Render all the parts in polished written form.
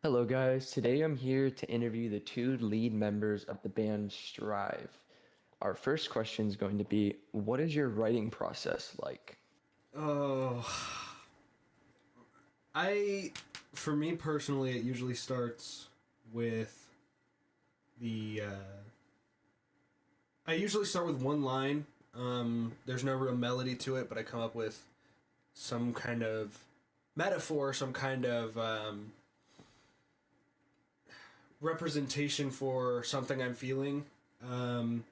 Hello, guys. Today I'm here to interview the two lead members of the band StriVe. Our first question is going to be, what is your writing process like? Oh, I, for me personally, it usually starts with the. I usually start with one line. There's no real melody to it, but I come up with some kind of metaphor, some kind of representation for something I'm feeling. Um,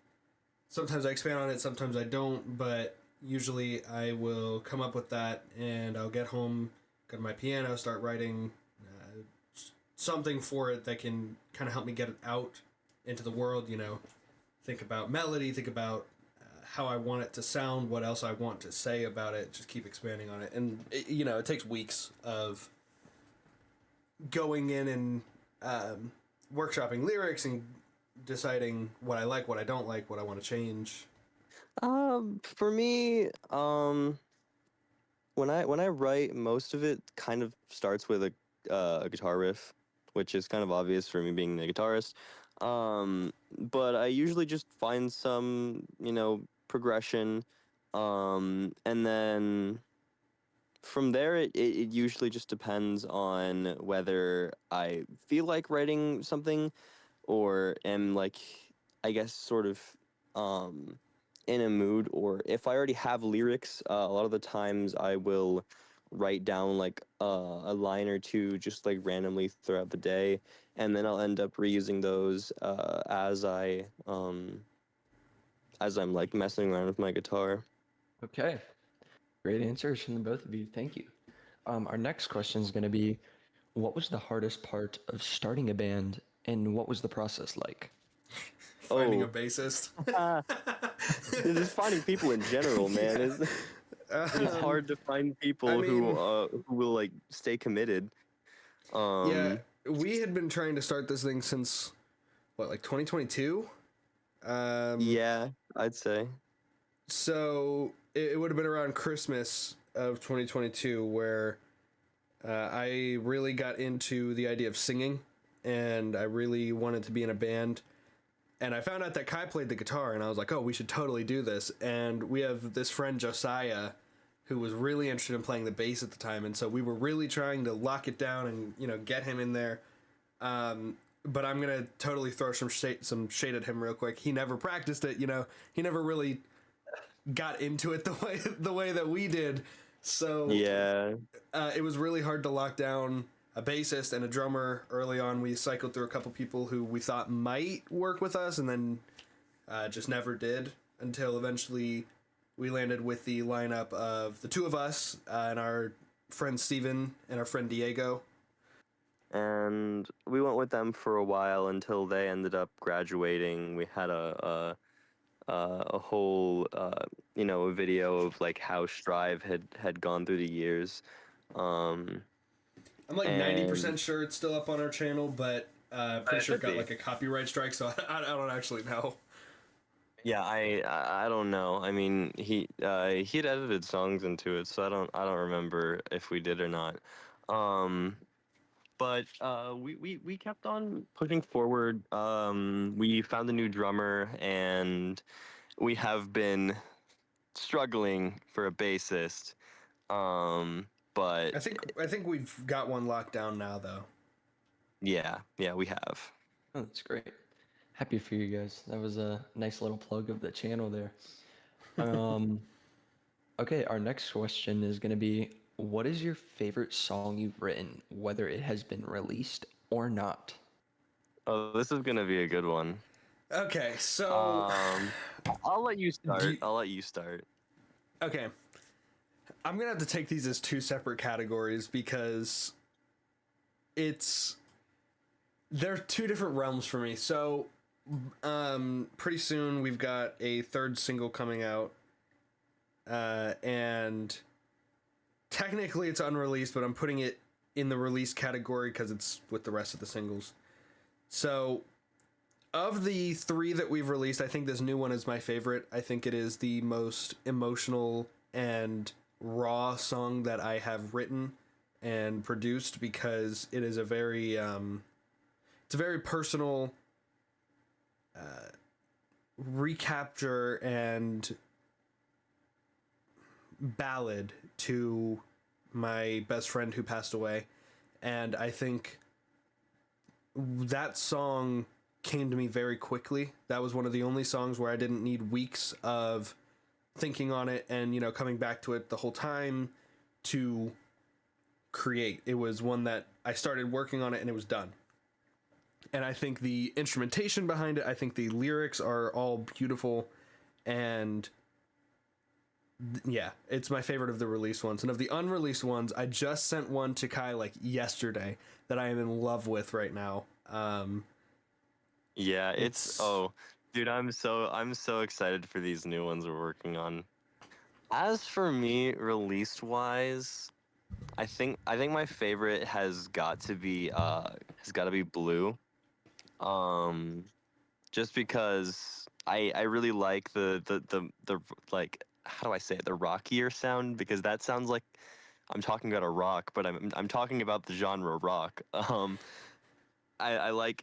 Sometimes I expand on it, sometimes I don't, but usually I will come up with that and I'll get home, go to my piano, start writing something for it that can kind of help me get it out into the world, think about melody, think about how I want it to sound, what else I want to say about it, just keep expanding on it. And, it takes weeks of going in and workshopping lyrics and deciding what I like, what I don't like, what I want to change. For me, when I write, most of it kind of starts with a guitar riff, which is kind of obvious for me being a guitarist. But I usually just find some, progression, and then from there it usually just depends on whether I feel like writing something or am like, I guess, sort of um in a mood, or if I already have lyrics, a lot of the times I will write down like a line or two just like randomly throughout the day, and then I'll end up reusing those as I'm like messing around with my guitar. Okay, great answers from the both of you. Thank you. Our next question is going to be, what was the hardest part of starting a band and what was the process like? Finding a Oh, bassist. just finding people in general, man, Yeah. is it is Um, hard to find I people mean, who will like stay committed. yeah, Um, we had been trying to start this thing since what, like 2022. Um, yeah, I'd say. so it would have been around Christmas of 2022 where I really got into the idea of singing, and I really wanted to be in a band. And I found out that Kai played the guitar, and I was like, oh, we should totally do this. And we have this friend, Josiah, who was really interested in playing the bass at the time. And so we were really trying to lock it down and, get him in there. But I'm going to totally throw some shade at him real quick. He never practiced it, he never really got into it the way that we did. So Yeah. it was really hard to lock down a bassist and a drummer early on. We cycled through a couple people who we thought might work with us, and then just never did until eventually we landed with the lineup of the two of us and our friend Steven and our friend Diego. And we went with them for a while until they ended up graduating. We had a whole a video of like how Strive had gone through the years. Um, I'm like and 90% sure it's still up on our channel, but pretty it sure it should got be. like a copyright strike, so I don't actually know. Yeah, I don't know. I mean, he had edited songs into it, so I don't remember if we did or not. Um, but we kept on pushing forward. We found a new drummer, and we have been struggling for a bassist. But I think we've got one locked down now, though. yeah, we have. Oh, that's great. Happy for you guys. That was a nice little plug of the channel there. Um, okay, our next question is going to be, what is your favorite song you've written, whether it has been released or not? Oh, this is gonna be a good one. Okay, so Um, I'll let you do start. you, I'll let you start. okay, I'm gonna have to take these as two separate categories because it's they're two different realms for me. So, pretty soon we've got a third single coming out, and technically it's unreleased, but I'm putting it in the release category because it's with the rest of the singles. So, of the three that we've released, I think this new one is my favorite. I think it is the most emotional and raw song that I have written. and produced, because it is a very it's a very personal recapture and ballad to my best friend who passed away. And I think that song came to me very quickly. That was one of the only songs where I didn't need weeks of thinking on it and, coming back to it the whole time to create. It was one that I started working on it and it was done. And I think the instrumentation behind it, I think the lyrics are all beautiful, and yeah, it's my favorite of the released ones. And of the unreleased ones, I just sent one to Kai like yesterday that I am in love with right now. Yeah, it's dude, I'm so excited for these new ones we're working on. As for me, released wise, I think my favorite has got to be Blue. Just because I really like the like, how do I say it, the rockier sound, because that sounds like I'm talking about a rock, but I'm talking about the genre rock. I like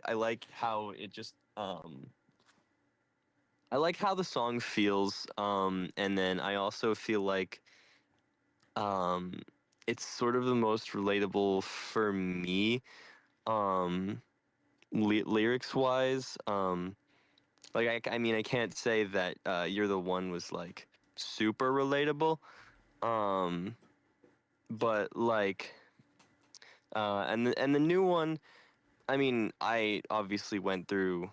how it just I like how the song feels, and then I also feel like um it's sort of the most relatable for me, lyrics wise. Like, I mean, I can't say that You're the One was like super relatable, um but like and the new one, I mean, I obviously went through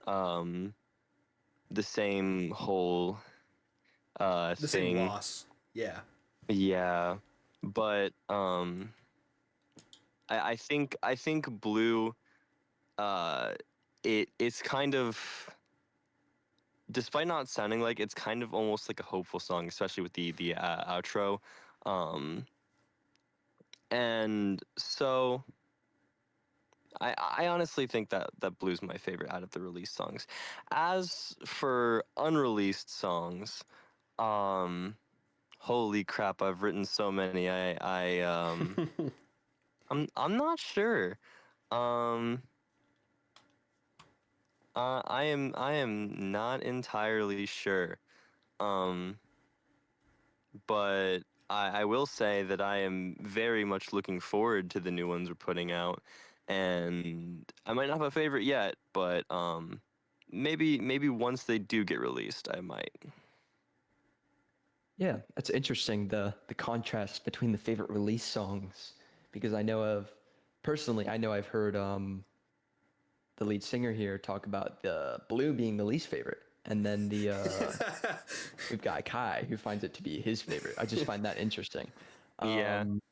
um the same whole The same thing. loss. Yeah. Yeah, but I think Blue, uh it's kind of, despite not sounding like, it's kind of almost like a hopeful song, especially with the outro. um and so I honestly think that Blue's my favorite out of the released songs. As for unreleased songs, um holy crap, I've written so many. I'm not sure. Um I am not entirely sure. Um but I will say that I am very much looking forward to the new ones we're putting out, and I might not have a favorite yet, but maybe once they do get released, I might. Yeah, that's interesting, the contrast between the favorite release songs, because I know I've heard the lead singer here talk about the Blue being the least favorite, and then we've got Kai who finds it to be his favorite. I just find that interesting. Yeah, Um,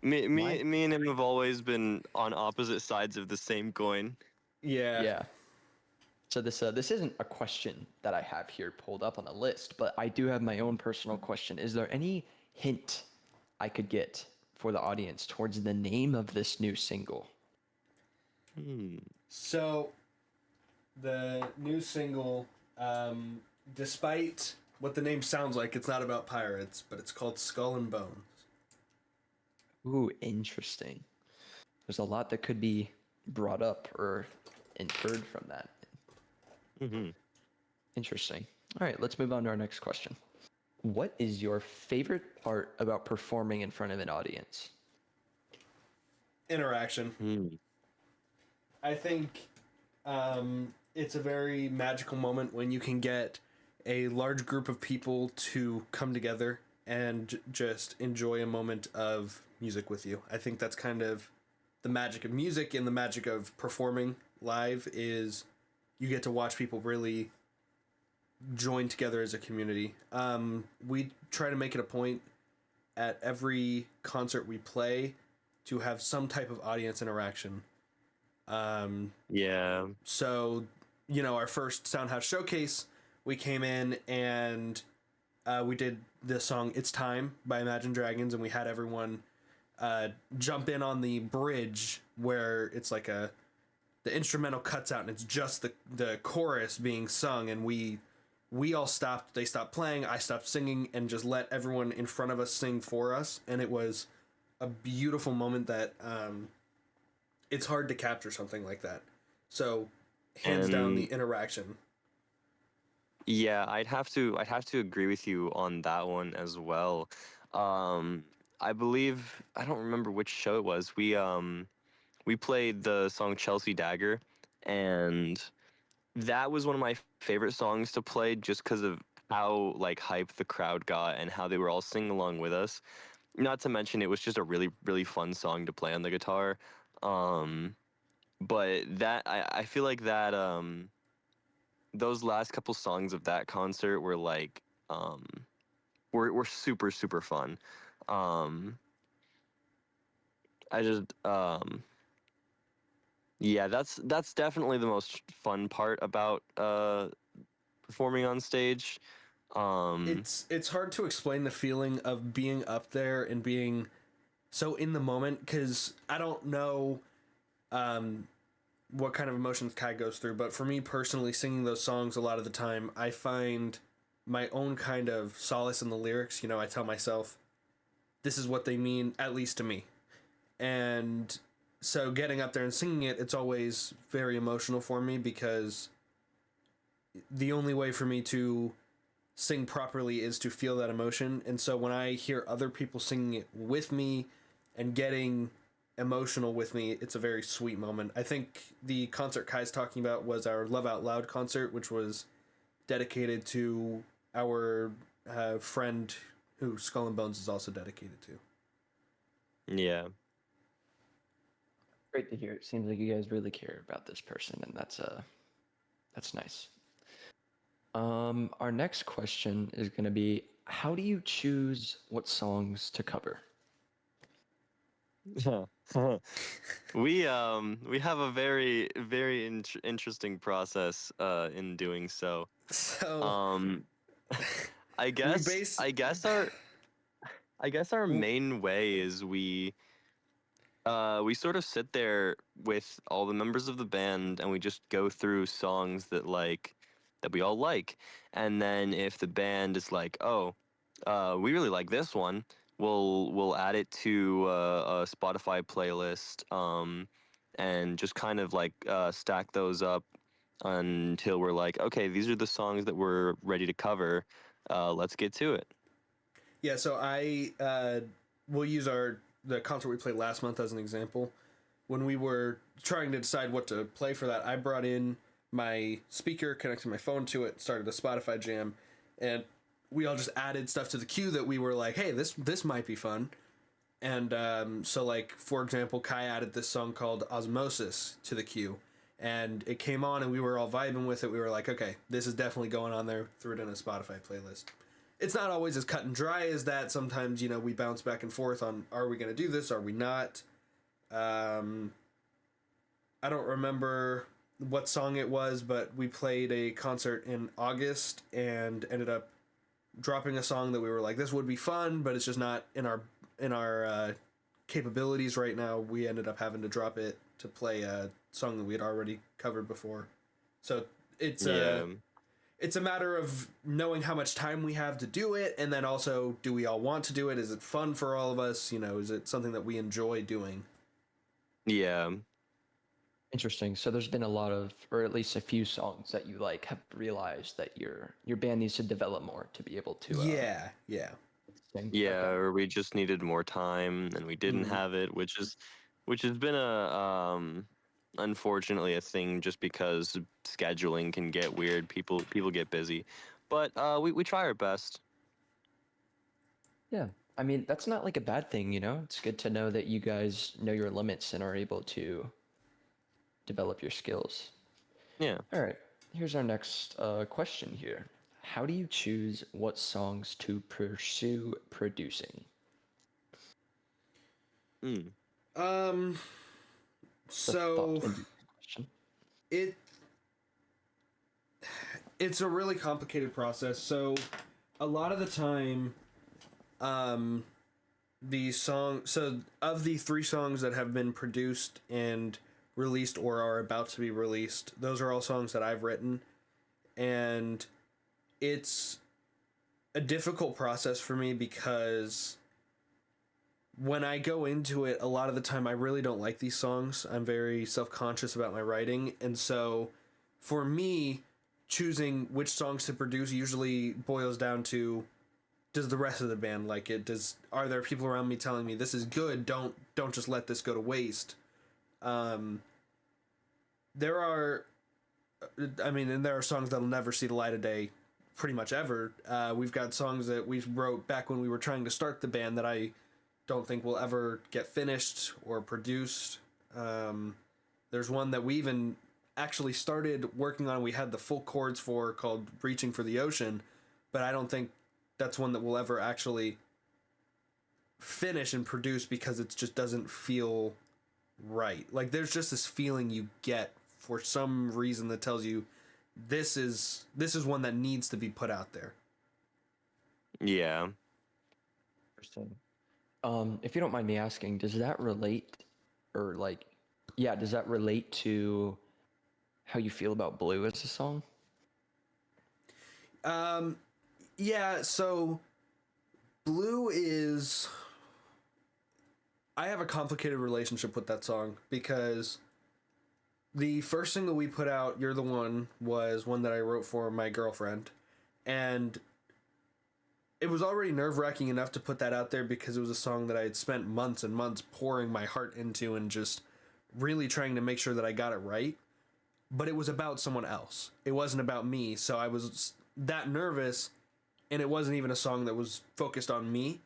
me my me me and him have always been on opposite sides of the same coin. Yeah. Yeah. So this isn't a question that I have here pulled up on the list, but I do have my own personal question. Is there any hint I could get for the audience towards the name of this new single? Hmm. So, the new single, despite what the name sounds like, it's not about pirates, but it's called Skull and Bones. Ooh, interesting. There's a lot that could be brought up or inferred from that. Mm-hmm. Interesting. All right, let's move on to our next question. What is your favorite part about performing in front of an audience? Interaction. Hmm. I think it's a very magical moment when you can get a large group of people to come together and just enjoy a moment of music with you. I think that's kind of the magic of music, and the magic of performing live is you get to watch people really join together as a community. We try to make it a point at every concert we play to have some type of audience interaction. Yeah. So, our first Soundhouse showcase, we came in and we did the song "It's Time" by Imagine Dragons, and we had everyone jump in on the bridge where it's like the instrumental cuts out and it's just the chorus being sung, and we all stopped. They stopped playing. I stopped singing and just let everyone in front of us sing for us, and it was a beautiful moment that it's hard to capture something like that. So, hands down, the And interaction. yeah, I'd have to agree with you on that one as well. Um, I believe I don't remember which show it was. We played the song Chelsea Dagger, and that was one of my favorite songs to play just because of how like hype the crowd got and how they were all singing along with us. Not to mention it was just a really really fun song to play on the guitar. Um, but that I feel like that those last couple songs of that concert were like um were super super fun. Um, I just yeah, that's definitely the most fun part about performing on stage. Um, It's hard to explain the feeling of being up there and being so in the moment because I don't know um, what kind of emotions Kai goes through, but for me personally, singing those songs a lot of the time, I find my own kind of solace in the lyrics. You know, I tell myself this is what they mean, at least to me, and so getting up there and singing it, it's always very emotional for me because the only way for me to sing properly is to feel that emotion. And so when I hear other people singing it with me and getting emotional with me, it's a very sweet moment. I think the concert Kai's talking about was our Love Out Loud concert, which was dedicated to our friend who Skull and Bones is also dedicated to. yeah. Great to hear. It seems like you guys really care about this person, and that's nice. Our next question is going to be, how do you choose what songs to cover? We have a very very interesting process in doing so. So Um, I we guess base I guess our main way is we sort of sit there with all the members of the band and we just go through songs that we all like. And then if the band is like, "Oh, we really like this one," we'll add it to a Spotify playlist, and just kind of like stack those up until we're like, "Okay, these are the songs that we're ready to cover. Let's get to it." Yeah, so I will use the concert we played last month as an example. When we were trying to decide what to play for that, I brought in my speaker, connected my phone to it, started a Spotify jam, and we all just added stuff to the queue that we were like, "Hey, this might be fun." And so, like for example, Kai added this song called "Osmosis" to the queue, and it came on, and we were all vibing with it. We were like, "Okay, this is definitely going on there." Threw it in a Spotify playlist. It's not always as cut and dry as that. Sometimes, you know, we bounce back and forth on, are we going to do this? Are we not? Um, I don't remember what song it was, but we played a concert in August and ended up dropping a song that we were like, this would be fun, but it's just not in our capabilities right now. We ended up having to drop it to play a song that we had already covered before. So it's Yeah. it's a matter of knowing how much time we have to do it, and then also, do we all want to do it? Is it fun for all of us? You know, is it something that we enjoy doing? Yeah. Interesting. So there's been a lot of, or at least a few songs that you like have realized that your band needs to develop more to be able to Yeah, yeah. sing. Yeah, Okay. or we just needed more time and we didn't Mm. have it, which has been a unfortunately a thing just because scheduling can get weird. People get busy. But we try our best. Yeah. I mean, that's not like a bad thing, you know? It's good to know that you guys know your limits and are able to develop your skills. Yeah. All right. Here's our next question here. How do you choose what songs to pursue producing? Mm. Um. The thought So question. it it's a really complicated process. So a lot of the time, um, the song. So of the three songs that have been produced and released or are about to be released, those are all songs that I've written, and it's a difficult process for me because when I go into it, a lot of the time I really don't like these songs. I'm very self-conscious about my writing, and so for me, choosing which songs to produce usually boils down to, does the rest of the band like it? Are there people around me telling me this is good? Don't just let this go to waste. Um, there are, I mean, and there are songs that'll never see the light of day, pretty much ever. We've got songs that we wrote back when we were trying to start the band that I don't think will ever get finished or produced. There's one that we even actually started working on. We had the full chords for, called "Reaching for the Ocean," but I don't think that's one that we'll ever actually finish and produce because it just doesn't feel right. Like there's just this feeling you get for some reason that tells you this is one that needs to be put out there. Yeah. Interesting. If you don't mind me asking, does that relate, or like, yeah, does that relate to how you feel about Blue as a song? Yeah, so Blue is, I have a complicated relationship with that song because the first single we put out, "You're the One," was one that I wrote for my girlfriend, and it was already nerve-wracking enough to put that out there because it was a song that I had spent months and months pouring my heart into and just really trying to make sure that I got it right. But it was about someone else. It wasn't about me, so I was that nervous, and it wasn't even a song that was focused on me.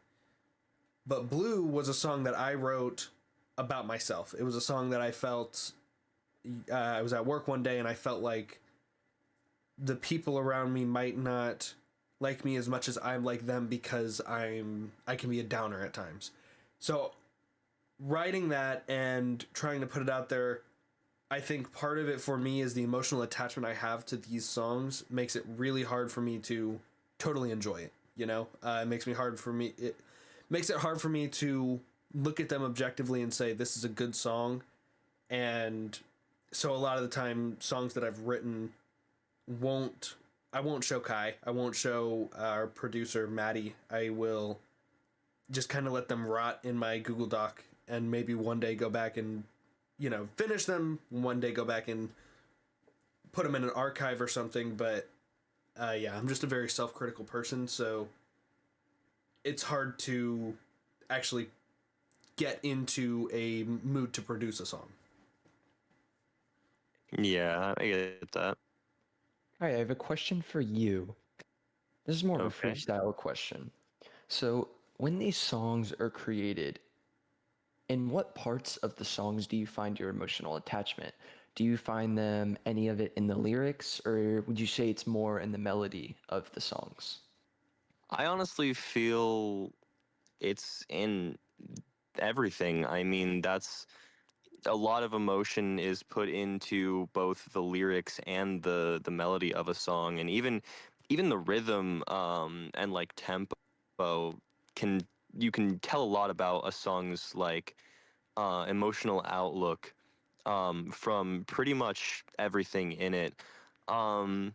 But Blue was a song that I wrote about myself. It was a song that I felt, I was at work one day and I felt like the people around me might not like me as much as I'm like them because I can be a downer at times. So writing that and trying to put it out there, I think part of it for me is the emotional attachment I have to these songs makes it really hard for me to totally enjoy it. You know, it makes me hard for me. It makes it hard for me to look at them objectively and say this is a good song. And so a lot of the time, songs that I've written won't. I won't show Kai. I won't show our producer Maddie. I will just kind of let them rot in my Google Doc and maybe one day go back and finish them. One day go back and put them in an archive or something. But yeah, I'm just a very self-critical person, so it's hard to actually get into a mood to produce a song. Yeah, I get that. All right, I have a question for you. This is more of a Okay. freestyle question. So, when these songs are created, in what parts of the songs do you find your emotional attachment? Do you find them, any of it, in the lyrics, or would you say it's more in the melody of the songs? I honestly feel it's in everything. I mean, that's a lot of emotion is put into both the lyrics and the melody of a song, and even the rhythm and like tempo can you can tell a lot about a song's like emotional outlook from pretty much everything in it. Um,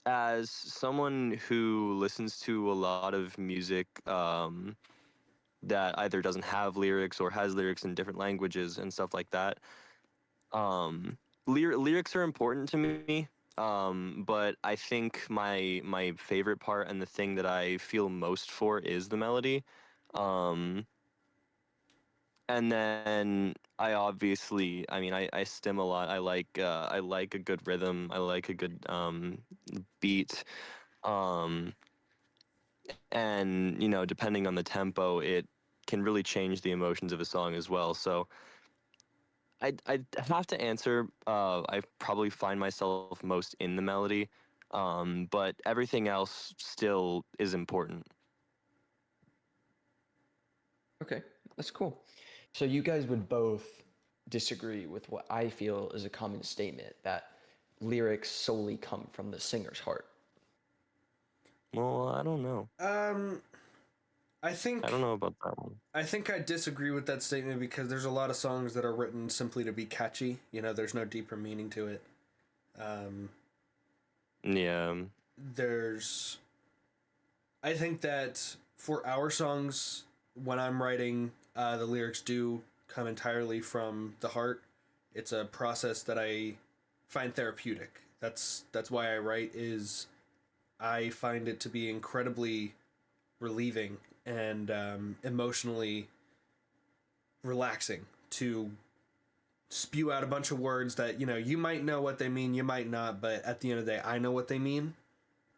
as someone who listens to a lot of music that either doesn't have lyrics or has lyrics in different languages and stuff like that, um, lyrics are important to me. But I think my favorite part and the thing that I feel most for is the melody. Um, and then I mean, I stim a lot. I like a good rhythm. I like a good beat. Um, and depending on the tempo, it can really change the emotions of a song as well. So I have to answer. I probably find myself most in the melody, but everything else still is important. Okay, that's cool. So, you guys would both disagree with what I feel is a common statement that lyrics solely come from the singer's heart. Well, I don't know. Um, I I think don't know about that one. I think I disagree with that statement because there's a lot of songs that are written simply to be catchy. There's no deeper meaning to it. Um, Yeah. there's, I think that for our songs, when I'm writing, The lyrics do come entirely from the heart. It's a process that I find therapeutic. That's why I write. Is I find it to be incredibly relieving and emotionally relaxing to spew out a bunch of words that you might know what they mean, you might not, but at the end of the day, I know what they mean.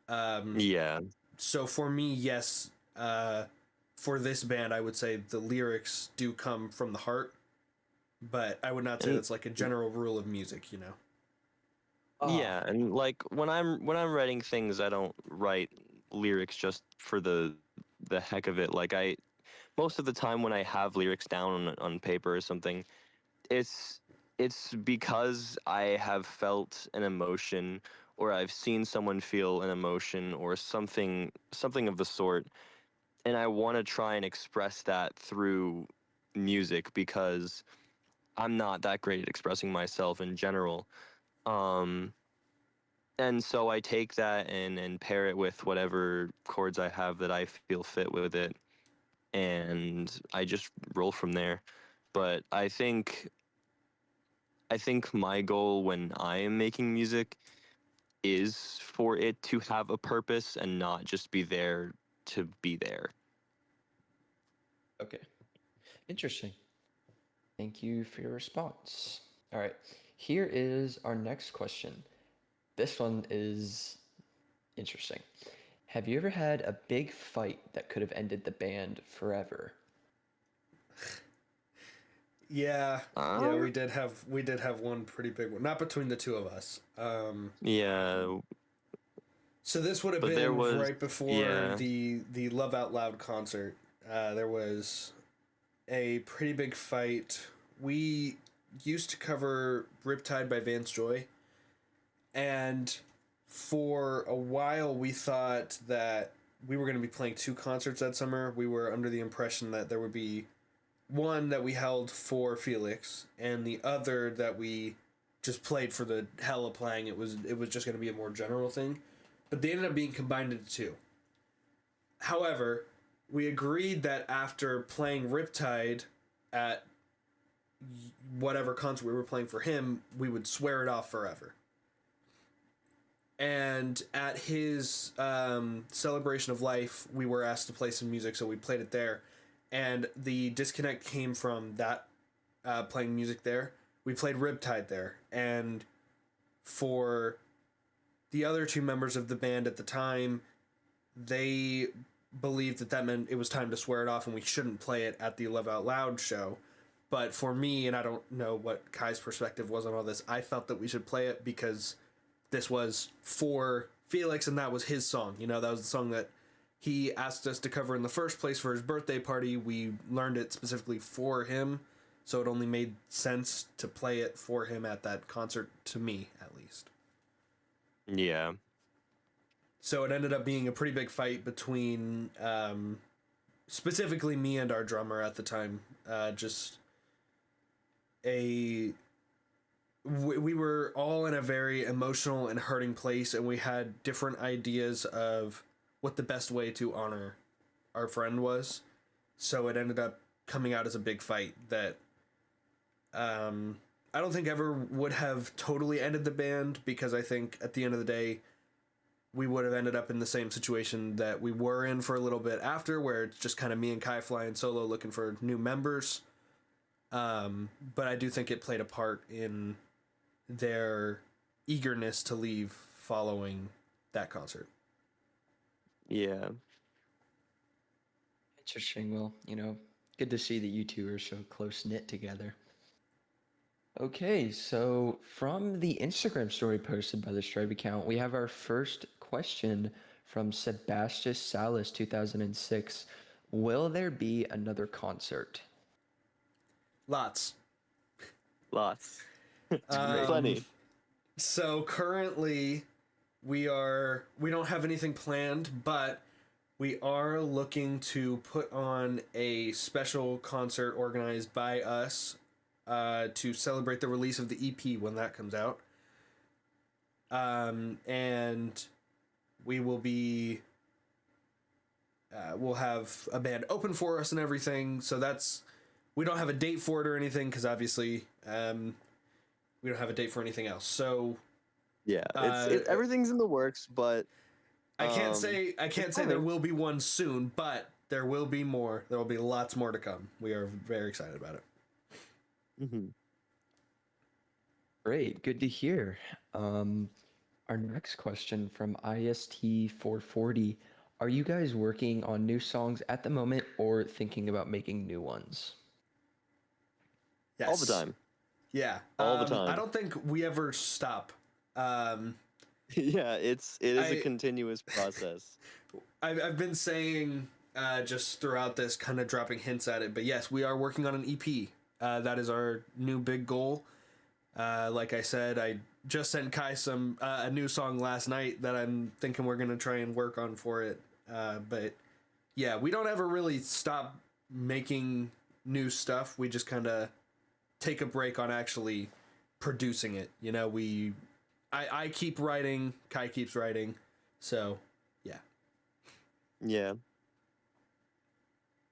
Yeah. So for me, yes, for this band, I would say the lyrics do come from the heart, but I would not say And that's like a general rule of music. Ah, yeah, and like when I'm writing things, I don't write lyrics just for the heck of it. Like I most of the time when I have lyrics down on paper or something, it's it's because I have felt an emotion or I've seen someone feel an emotion or something of the sort, and I want to try and express that through music because I'm not that great at expressing myself in general. Um, and so I take that and pair it with whatever chords I have that I feel fit with it, and I just roll from there. But I think my goal when I am making music is for it to have a purpose and not just be there to be there. okay. Interesting. Thank you for your response. All right. Here is our next question. This one is interesting. Have you ever had a big fight that could have ended the band forever? Yeah, yeah, Uh, we did have one pretty big one, not between the two of us. yeah, So this would have but there been was, right before yeah, the Love Out Loud concert. There was a pretty big fight. We used to cover Riptide by Vance Joy, and for a while we thought that we were going to be playing two concerts that summer. We were under the impression that there would be one that we held for Felix and the other that we just played for the hell of playing. It was just going to be a more general thing, but they ended up being combined into two. However, we agreed that after playing Riptide at whatever concert we were playing for him, we would swear it off forever. And at his celebration of life, we were asked to play some music, so we played it there. And the disconnect came from that playing music there. We played Riptide there, and for the other two members of the band at the time, they believed that meant it was time to swear it off and we shouldn't play it at the Love Out Loud show. But for me, and I don't know what Kai's perspective was on all this, I felt that we should play it because this was for Felix and that was his song. That was the song that he asked us to cover in the first place for his birthday party. We learned it specifically for him, so it only made sense to play it for him at that concert, to me at least. yeah, So it ended up being a pretty big fight between specifically me and our drummer at the time. Just a we were all in a very emotional and hurting place, and we had different ideas of what the best way to honor our friend was. So it ended up coming out as a big fight that I don't think ever would have totally ended the band, because I think at the end of the day we would have ended up in the same situation that we were in for a little bit after, where it's just kind of me and Kai flying solo looking for new members. But I do think it played a part in their eagerness to leave following that concert. yeah. Interesting. Well, good to see that you two are so close knit together. Okay, so from the Instagram story posted by the StriVe account, we have our first question from Sebastian Salas 2006. Will there be another concert? Lots. Lots. It's great. Plenty. So currently we don't have anything planned, but we are looking to put on a special concert organized by us to celebrate the release of the EP when that comes out. And we will be we'll have a band open for us and everything. So that's we don't have a date for it or anything because obviously we don't have a date for anything else. So Yeah, uh, everything's in the works, but I can't um, say it's there coming. will be one soon, but there will be more. There will be lots more to come. We are very excited about it. Hmm. Great, good to hear. Our next question from IST 440. Are you guys working on new songs at the moment or thinking about making new ones? All the Yes. time, Yeah. all the I time. don't think we ever stop. Um, Yeah, it is a I continuous process. I've been saying just throughout this, kind of dropping hints at it, but yes, we are working on an EP. That is our new big goal. Like I said, I just sent Kai some a new song last night that I'm thinking we're gonna try and work on for it. But yeah, we don't ever really stop making new stuff. We just kind of take a break on actually producing it. You know, I keep writing, Kai keeps writing, so yeah. Yeah.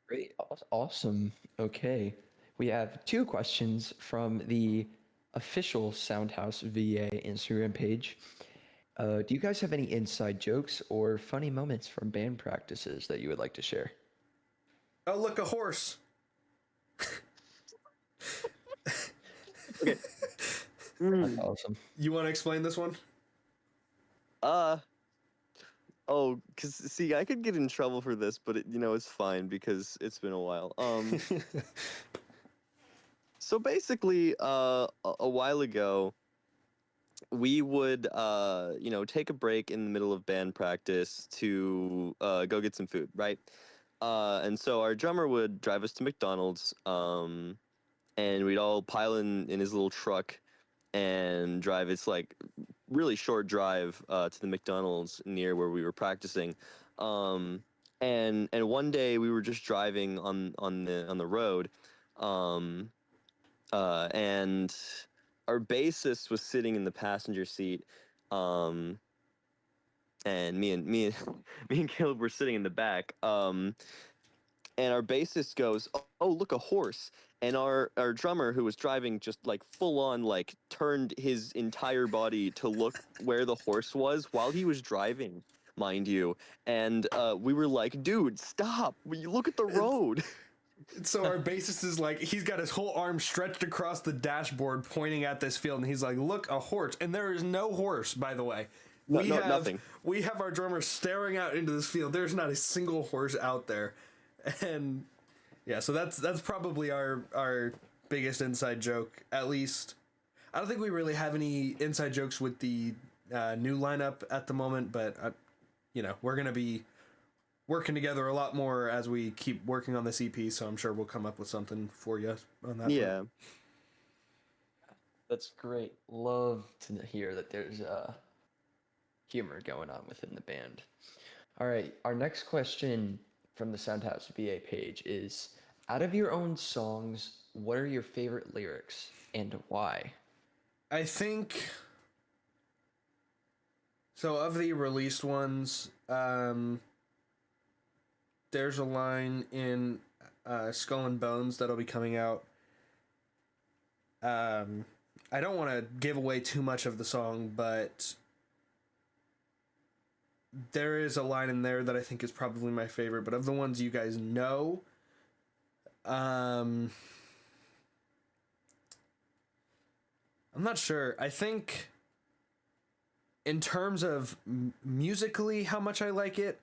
Great. Awesome. Okay. We have two questions from the official Soundhouse VA Instagram page. Do you guys have any inside jokes or funny moments from band practices that you would like to share? Oh, look, a horse. Okay. That's Mm. awesome. You want to explain this one? Uh oh, cause see, I could get in trouble for this, but it's fine because it's been a while. So basically, a while ago, we would take a break in the middle of band practice to go get some food, right? And so our drummer would drive us to McDonald's, and we'd all pile in his little truck and drive. It's like really short drive to the McDonald's near where we were practicing. Um, and one day we were just driving on the road, um, and our bassist was sitting in the passenger seat, um, and me and me and Caleb were sitting in the back. And our bassist goes, "Oh, look, a horse!" And our drummer, who was driving, just like full on, like turned his entire body to look where the horse was while he was driving, mind you. And we were like, "Dude, stop! Will you look at the road?" So our bassist is like, he's got his whole arm stretched across the dashboard pointing at this field, and he's like, look, a horse. And there is no horse, by the way. No, no, nothing. We have our drummer staring out into this field. There's not a single horse out there. And yeah, so that's probably our biggest inside joke. At least I don't think we really have any inside jokes with the new lineup at the moment, but we're gonna be working together a lot more as we keep working on this EP. So I'm sure we'll come up with something for you on that. Yeah. That's great. Love to hear that there's humor going on within the band. All right, our next question from the Soundhouse VA page is, out of your own songs, what are your favorite lyrics and why? I think so. Of the released ones, there's a line in Skull and Bones that'll be coming out. I don't want to give away too much of the song, but there is a line in there that I think is probably my favorite. But of the ones you guys know, I'm not sure. I think in terms of musically how much I like it,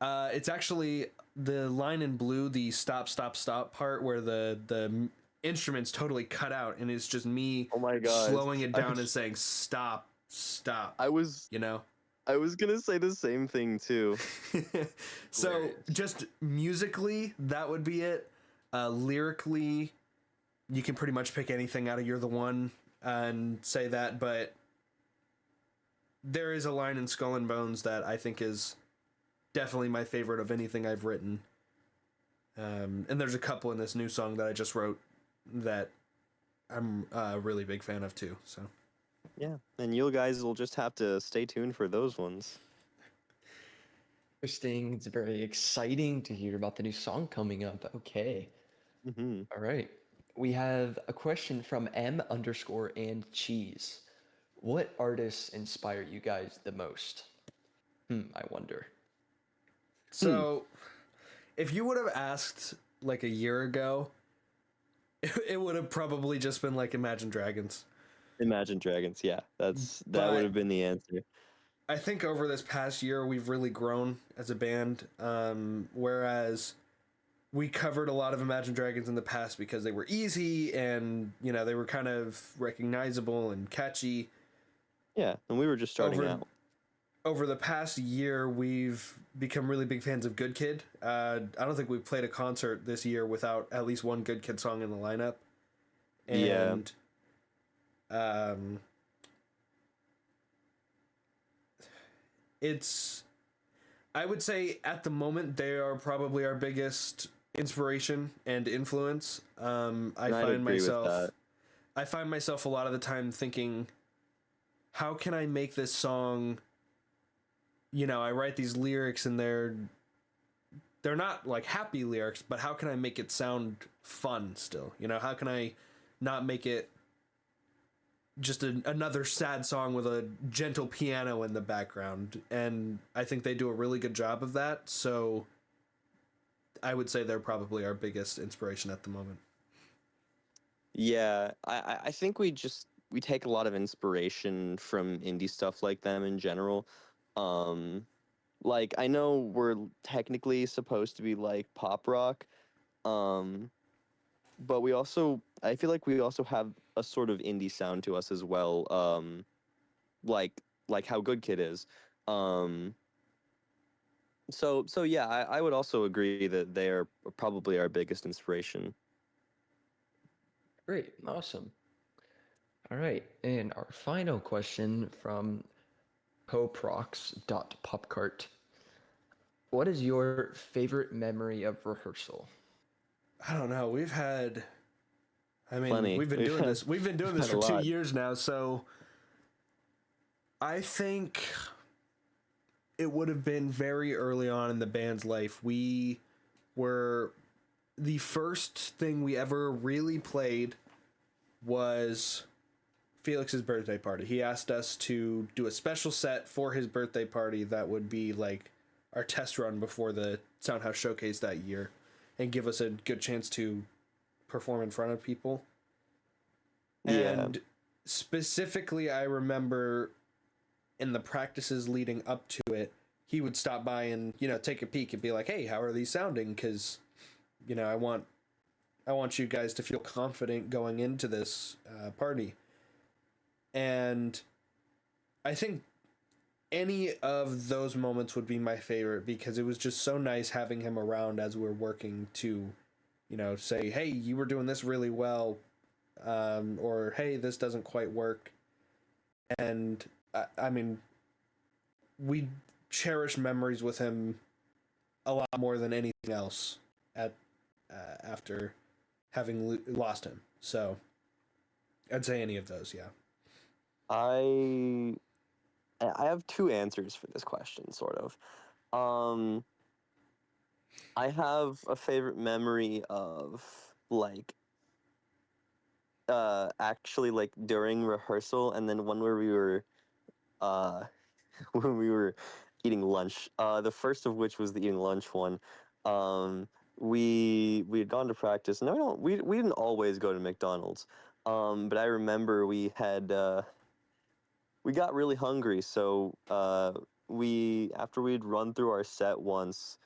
it's actually the line in Blue, the stop, stop, stop part where the instruments totally cut out and it's just me Oh my god. slowing it down and saying stop, stop. I was You know. I was gonna say the same thing too. So Hilarious. just musically, that would be it. Lyrically, you can pretty much pick anything out of "You're the One" and say that, but there is a line in Skull and Bones that I think is definitely my favorite of anything I've written. And there's a couple in this new song that I just wrote that I'm a really big fan of too. So Yeah, and you guys will just have to stay tuned for those ones. Interesting. It's very exciting to hear about the new song coming up. Okay. Hmm. All right. We have a question from M underscore and cheese. What artists inspire you guys the most? I wonder. Hmm. So, if you would have asked like a year ago, it would have probably just been like Imagine Dragons. Imagine Dragons. Yeah, that would But have been the answer. I think over this past year, we've really grown as a band. Whereas we covered a lot of Imagine Dragons in the past because they were easy and, you know, they were kind of recognizable and catchy. Yeah, and we were just starting Over out. over the past year, we've become really big fans of Good Kid. I don't think we've played a concert this year without at least one Good Kid song in the lineup. Yeah, And um, it's, I would say at the moment, they are probably our biggest inspiration and influence. and I'd agree with that. I find myself a lot of the time thinking, how can I make this song? You know, I write these lyrics and they're not like happy lyrics, but how can I make it sound fun still? You know, how can I not make it just another sad song with a gentle piano in the background? And I think they do a really good job of that. So I would say they're probably our biggest inspiration at the moment. Yeah, I think we take a lot of inspiration from indie stuff like them in general. Um, like I know we're technically supposed to be like pop rock, um, but I feel like we also have a sort of indie sound to us as well. Like like how Good Kid is. Um, so yeah, I would also agree that they are probably our biggest inspiration. Great. Awesome. All right. And our final question from poprox.popcart. What is your favorite memory of rehearsal? I don't know. I mean, Plenty. We've had We've been doing we've this had a for two lot. years now. So I think it would have been very early on in the band's life. We were the first thing we ever really played was Felix's birthday party. He asked us to do a special set for his birthday party that would be like our test run before the Soundhouse Showcase that year and give us a good chance to perform in front of people. Yeah. And specifically, I remember in the practices leading up to it, he would stop by and, you know, take a peek and be like, "Hey, how are these sounding?" Because, you know, I want you guys to feel confident going into this party. And I think any of those moments would be my favorite because it was just so nice having him around as we're working to, you know, say, "Hey, you were doing this really well," or "Hey, this doesn't quite work." And I mean, we cherish memories with him a lot more than anything else at after having lost him. So I'd say any of those, yeah. I I have two answers for this question, sort of. Um, I have a favorite memory of like actually like during rehearsal, and then one where we were uh when we were eating lunch. The first of which was the eating lunch one. Um, we had gone to practice. No, we didn't always go to McDonald's. But I remember we got really hungry, so we after we'd run through our set once,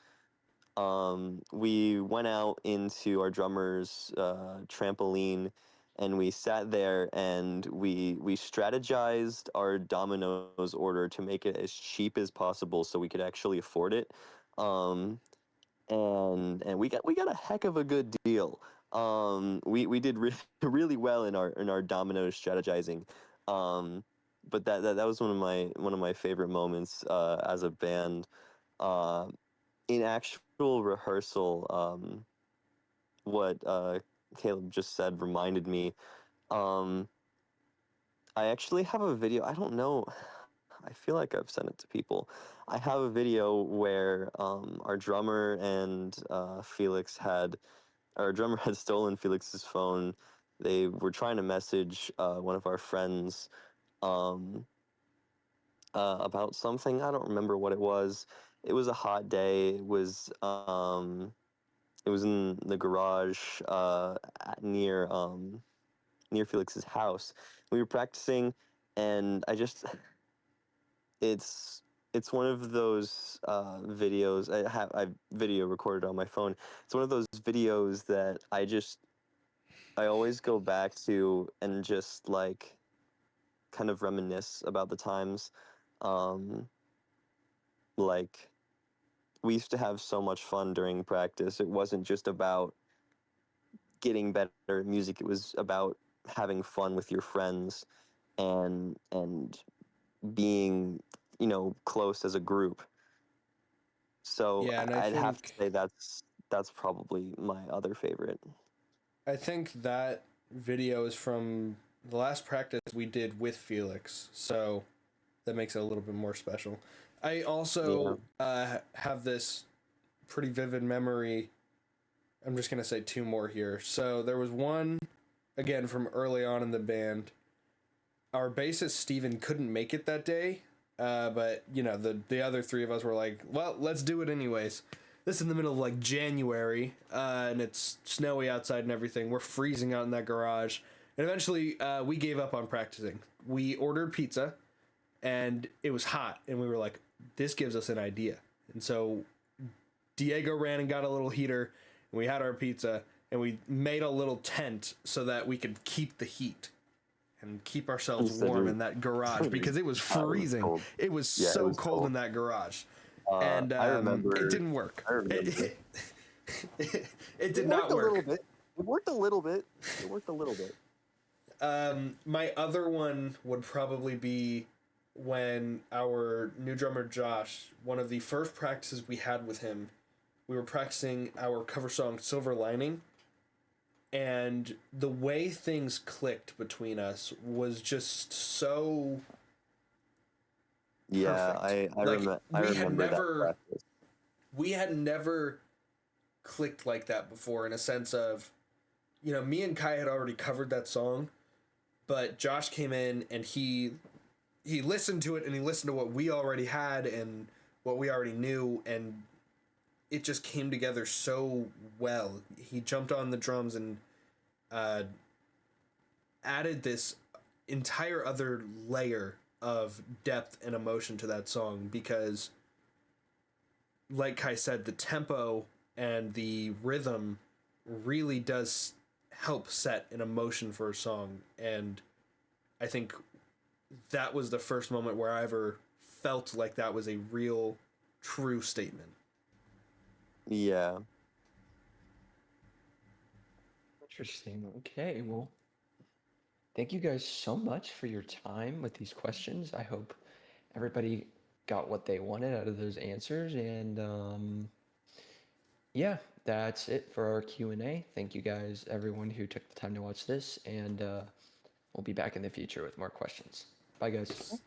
we went out into our drummer's trampoline, and we sat there and we strategized our Domino's order to make it as cheap as possible so we could actually afford it. Um, and we got a heck of a good deal. We did really well in our Domino's strategizing. Um, but that was one of my favorite moments as a band. Uh, in actual rehearsal, what Caleb just said reminded me. Um, I actually have a video. I don't know. I feel like I've sent it to people. I have a video where our drummer and Felix had our drummer had stolen Felix's phone. They were trying to message one of our friends um, about something. I don't remember what it was. It was a hot day. It was in the garage near near Felix's house. We were practicing, and it's it's one of those videos. I video recorded on my phone. It's one of those videos that I always go back to and just like kind of reminisce about the times. Um, like we used to have so much fun during practice. It wasn't just about getting better at music. It was about having fun with your friends and being, close as a group. So Yeah, and I'd have to say that's probably my other favorite. I think that video is from the last practice we did with Felix, so that makes it a little bit more special. I Yeah. also have this pretty vivid memory. I'm just gonna say two more here. So there was one, again from early on in the band. Our bassist Steven couldn't make it that day, but the other three of us were like, well, let's do it anyways. This is in the middle of like January, and it's snowy outside and everything. We're freezing out in that garage, and eventually we gave up on practicing. We ordered pizza, and it was hot, and we were like, this gives us an idea. And so Diego ran and got a little heater, and we had our pizza, and we made a little tent so that we could keep the heat and keep ourselves warm in that garage because it was freezing. It was so cold in that garage, and I remember. it didn't work. I remember. It did not work. A little bit. It worked a little bit. It worked a little bit. My other one would probably be when our new drummer Josh, one of the first practices we had with him, we were practicing our cover song "Silver Lining." And the way things clicked between us was just so Yeah, perfect. I, Like I remember that practice. we had never clicked like that before in a sense of, me and Kai had already covered that song, but Josh came in and he listened to it and he listened to what we already had and what we already knew, and it just came together so well. He jumped on the drums and added this entire other layer of depth and emotion to that song because, like Kai said, the tempo and the rhythm really does help set an emotion for a song. And I think that was the first moment where I ever felt like that was a real, true statement. Yeah. Interesting. Okay, well, thank you guys so much for your time with these questions. I hope everybody got what they wanted out of those answers, and yeah, that's it for our Q&A. Thank you guys, everyone who took the time to watch this, and we'll be back in the future with more questions. Bye, guys.